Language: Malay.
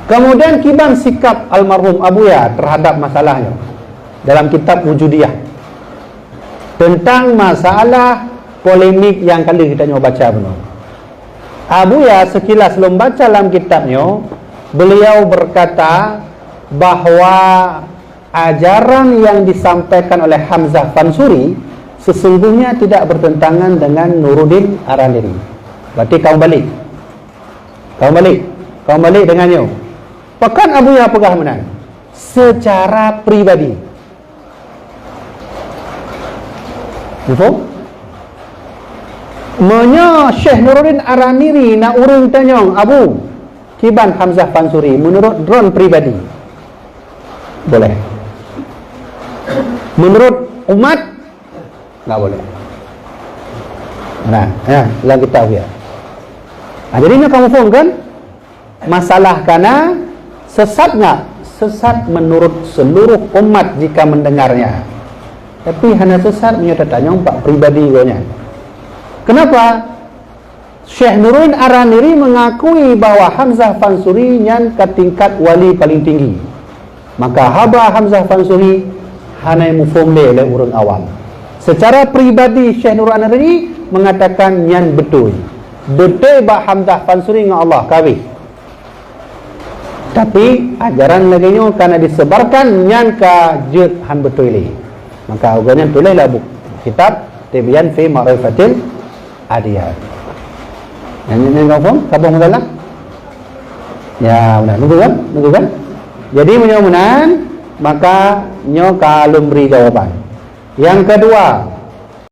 Kemudian kiban sikap almarhum Abuya terhadap masalahnya dalam kitab Wujudiyah tentang masalah polemik yang kali kita nyoba baca benar. Abuya sekilas belum baca dalam kitabnya, beliau berkata bahwa ajaran yang disampaikan oleh Hamzah Fansuri sesungguhnya tidak bertentangan dengan Nuruddin Araniri. Berarti kamu balik dengannya. Pekan Abuya pegah menang secara pribadi. Betul? Menya Syekh Nuruddin Araniri nak urung tanyong Abu kiban Hamzah Fansuri menurut drone pribadi boleh, menurut umat nggak boleh. Nah, dalam kitab ya. Jadinya kamu faham kan masalah karena sesat nggak? Sesat menurut seluruh umat jika mendengarnya, tapi hanya sesat menyatakannya pak pribadi gonya. Kenapa? Syekh Nuruddin Araniri mengakui bahwa Hamzah Fansuri nyan ke tingkat wali paling tinggi. Maka haba Hamzah Fansuri hanya mufumle oleh orang awam. Secara pribadi Syekh Nuruddin Araniri mengatakan nyan betul. Betul bah Hamzah Fansuri dengan Allah kawih. Tapi ajaran laginya karena disebarkan nyan ka jut han betul ini. Maka agaknya tulislah buku kitab Tibyan fi Ma'rifatil Adiyat. Yang kau faham? Siapa masalah? Ya, benar. Nunggu kan? Jadi mudah-mudahan maka nyo kalum beri jawaban. Yang kedua,